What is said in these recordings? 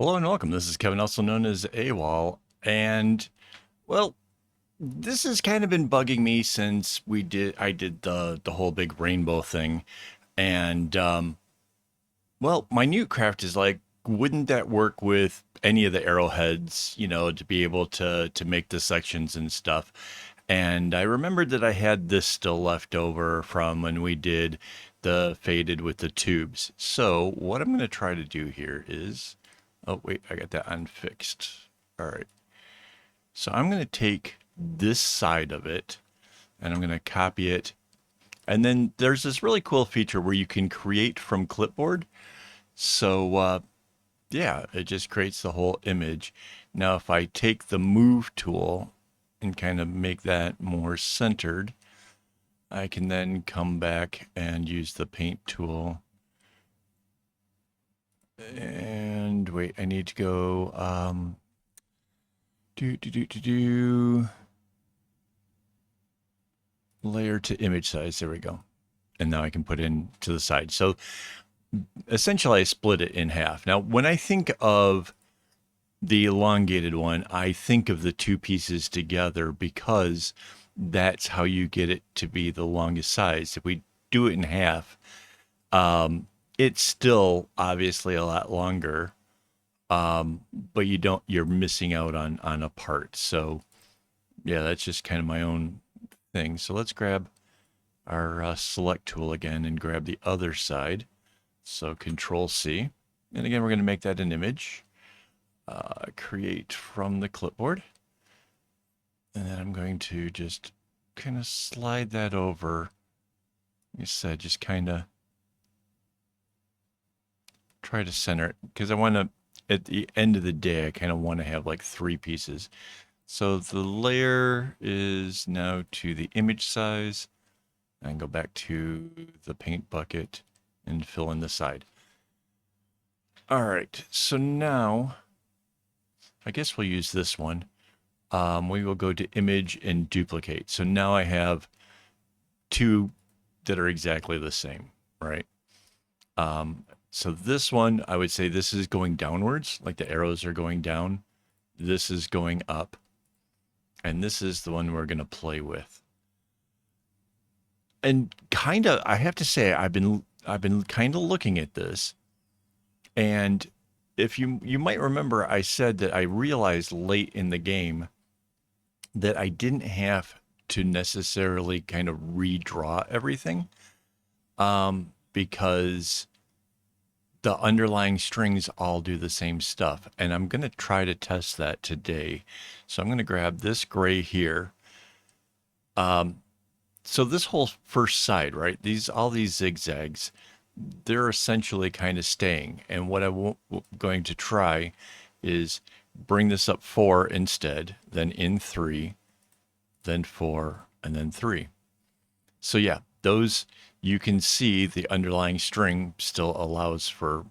Hello and welcome. This is Kevin, also known as AWOL. And well, this has kind of been bugging me since I did the whole big rainbow thing. And well, my new craft is like, wouldn't that work with any of the arrowheads, to be able to make the sections and stuff? And I remembered that I had this still left over from when we did the faded with the tubes. So what I'm going to try to do here is, oh wait, I got that unfixed. All right. So I'm going to take this side of it and I'm going to copy it. And then there's this really cool feature where you can create from clipboard. So yeah, it just creates the whole image. Now, if I take the move tool and kind of make that more centered, I can then come back and use the paint tool. And wait, I need to go layer to image size. There we go. And now I can put in to the side. So essentially I split it in half. Now, when I think of the elongated one, I think of the two pieces together because that's how you get it to be the longest size. If we do it in half, it's still obviously a lot longer, but you're missing out on a part. So yeah, that's just kind of my own thing. So let's grab our select tool again and grab the other side. So Control C. And again, we're going to make that an image. Create from the clipboard. And then I'm going to just kind of slide that over. Like I said, just kind of try to center it because I want to, at the end of the day, I kind of want to have like three pieces. So the layer is now to the image size. And go back to the paint bucket and fill in the side. All right, so now I guess we'll use this one. We will go to image and duplicate. So now I have two that are exactly the same, right? So this one, I would say this is going downwards, like the arrows are going down. This is going up. And this is the one we're going to play with. And kind of, I have to say, I've been kind of looking at this, and if you might remember, I said that I realized late in the game that I didn't have to necessarily kind of redraw everything, because the underlying strings all do the same stuff, and I'm going to try to test that today. So I'm going to grab this gray here. So this whole first side, right? All these zigzags, they're essentially kind of staying. And what I'm going to try is bring this up 4 instead, then in 3, then 4, and then 3. So yeah, those, you can see the underlying string still allows for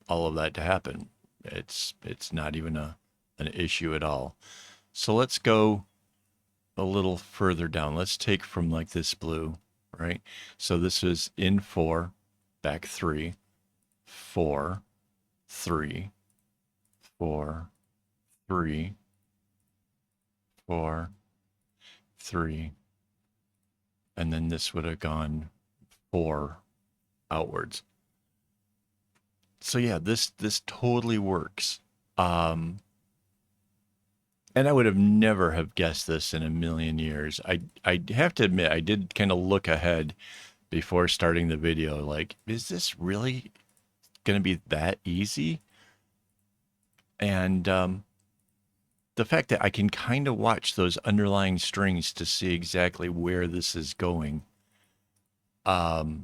all of that to happen. It's not even an issue at all. So let's go a little further down. Let's take from like this blue, right? So this is in 4, back 3, 4, 3, 4, 3, 4, 3, and then this would have gone 4 outwards. So yeah, this totally works. And I would have never have guessed this in a million years. I have to admit, I did kind of look ahead before starting the video. Like, is this really going to be that easy? And the fact that I can kind of watch those underlying strings to see exactly where this is going does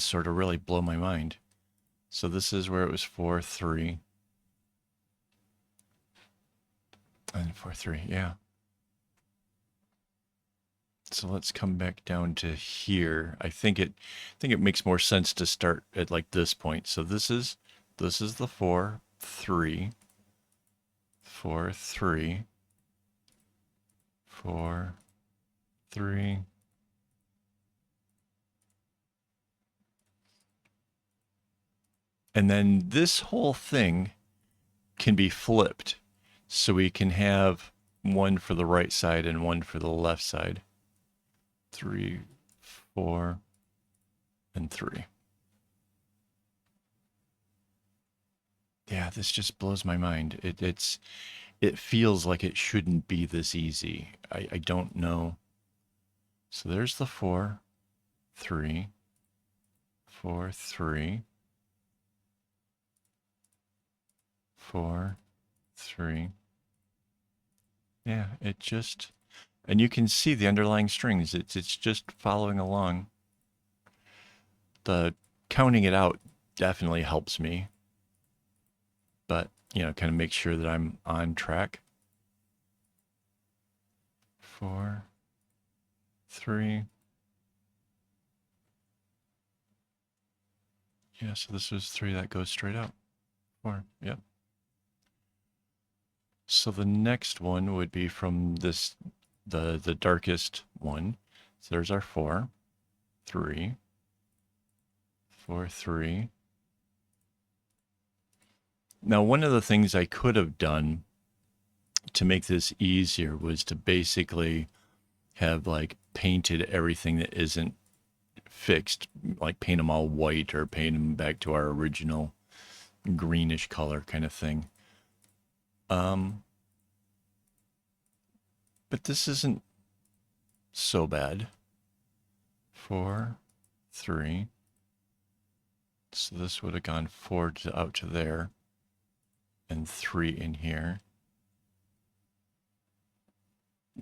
sort of really blow my mind. So this is where it was 4, 3. And 4, 3, yeah. So let's come back down to here. I think it makes more sense to start at like this point. So this is the 4, 3, 4, 3, 4, 3. And then this whole thing can be flipped. So we can have one for the right side and one for the left side. 3, 4, and 3. Yeah, this just blows my mind. It feels like it shouldn't be this easy. I don't know. So there's the 4, 3, 4, 3, 4, 3. Yeah, it just, and you can see the underlying strings. It's just following along. The counting it out definitely helps me, but you know, kind of make sure that I'm on track. 4, 3. Yeah, so this was 3 that goes straight out. 4, yep. So the next one would be from this, the darkest one. So there's our 4, 3, 4, 3. Now, one of the things I could have done to make this easier was to basically have like painted everything that isn't fixed, like paint them all white or paint them back to our original greenish color kind of thing. But this isn't so bad. 4, 3. So this would have gone 4 out to there and 3 in here.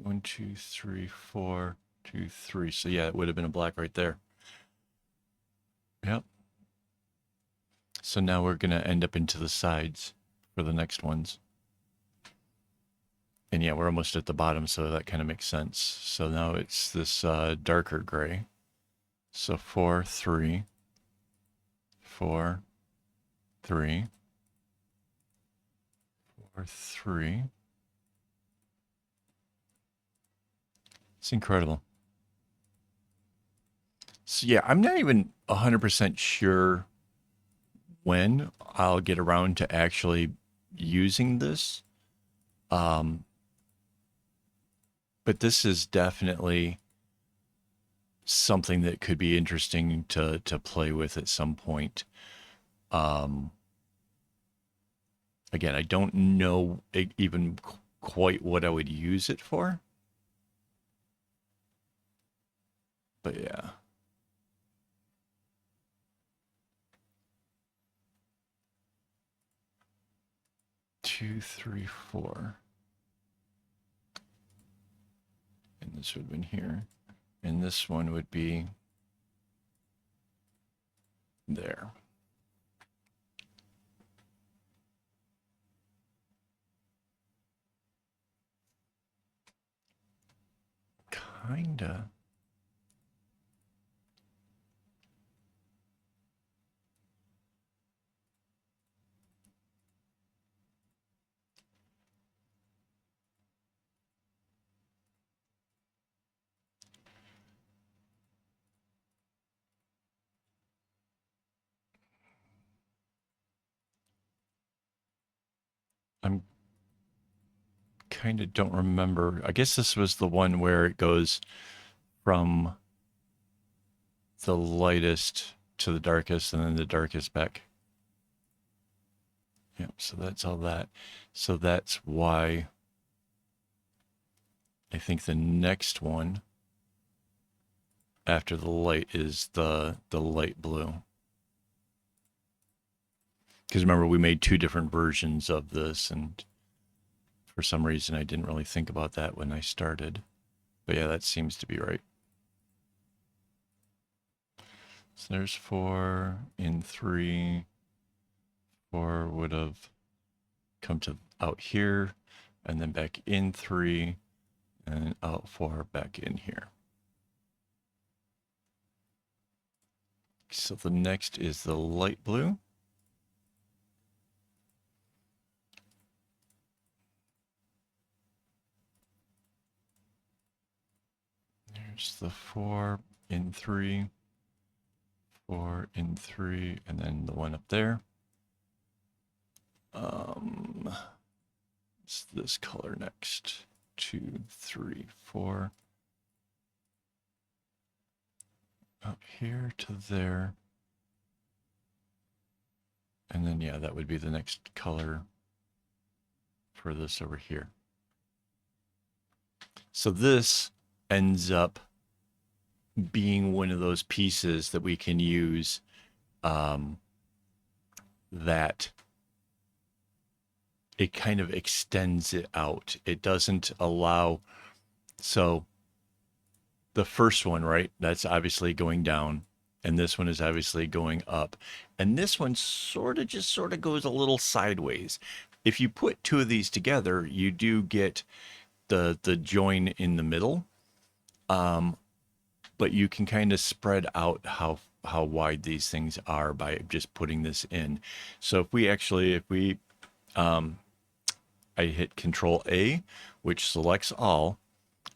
1, 2, 3, 4, 2, 3. So yeah, it would have been a black right there. Yep. So now we're going to end up into the sides for the next ones. And yeah, we're almost at the bottom, so that kind of makes sense. So now it's this darker gray. So 4, 3, 4, 3, 4, 3. It's incredible. So yeah, I'm not even 100% sure when I'll get around to actually using this. But this is definitely something that could be interesting to play with at some point. Again, I don't know even quite what I would use it for. But yeah. Two, 3, 4. And this would have been here. And this one would be there. Kinda. I'm kind of don't remember. I guess this was the one where it goes from the lightest to the darkest and then the darkest back. Yep, so that's all that. So that's why I think the next one after the light is the light blue. Because remember, we made 2 different versions of this, and for some reason I didn't really think about that when I started. But yeah, that seems to be right. So there's 4 in 3. 4 would have come to out here, and then back in 3, and out 4 back in here. So the next is the light blue. There's the 4 in 3, 4 in 3, and then the one up there. It's this color next. 2, 3, 4. Up here to there. And then, yeah, that would be the next color for this over here. So this ends up being one of those pieces that we can use that it kind of extends it out. It doesn't allow, so the first one, right, that's obviously going down, and this one is obviously going up, and this one sort of goes a little sideways. If you put two of these together, you do get the join in the middle, but you can kind of spread out how wide these things are by just putting this in. So if we I hit Control A, which selects all,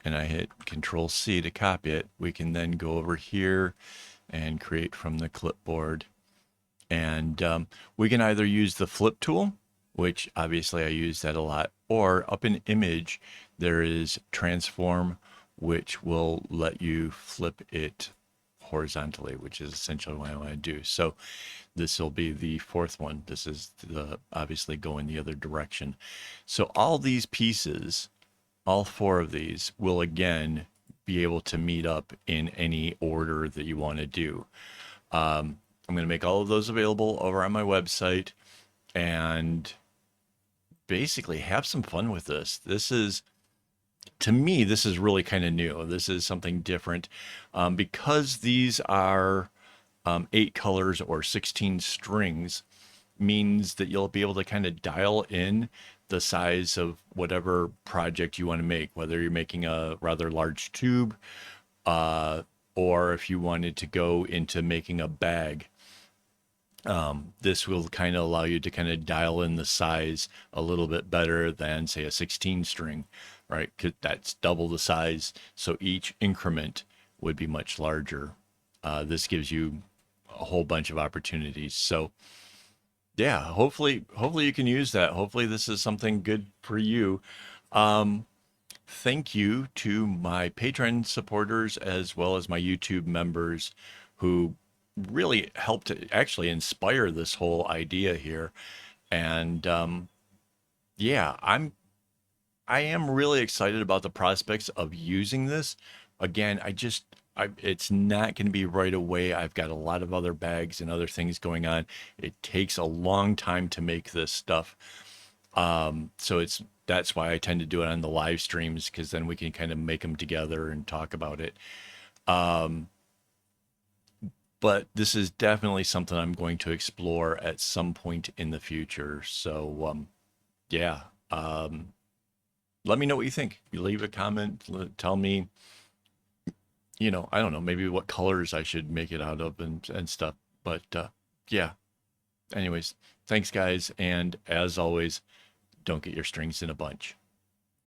and I hit Control C to copy it, we can then go over here and create from the clipboard. And we can either use the flip tool, which obviously I use that a lot, or up in image, there is transform, which will let you flip it horizontally, which is essentially what I want to do. So this will be the fourth one. This is the obviously going the other direction. So all these pieces, all four of these, will again be able to meet up in any order that you want to do. I'm going to make all of those available over on my website and basically have some fun with this. This is, to me, this is really kind of new. This is something different because these are 8 colors or 16 strings, means that you'll be able to kind of dial in the size of whatever project you want to make, whether you're making a rather large tube or if you wanted to go into making a bag. This will kind of allow you to kind of dial in the size a little bit better than, say, a 16 string, right? Because that's double the size. So each increment would be much larger. This gives you a whole bunch of opportunities. So yeah, hopefully you can use that. Hopefully this is something good for you. Thank you to my Patreon supporters as well as my YouTube members who really helped to actually inspire this whole idea here. And yeah, I am really excited about the prospects of using this. Again, it's not going to be right away. I've got a lot of other bags and other things going on. It takes a long time to make this stuff. So that's why I tend to do it on the live streams, because then we can kind of make them together and talk about it. But this is definitely something I'm going to explore at some point in the future. So, yeah. Let me know what you think. You leave a comment, tell me, I don't know, maybe what colors I should make it out of and stuff. But yeah. Anyways, thanks guys. And as always, don't get your strings in a bunch.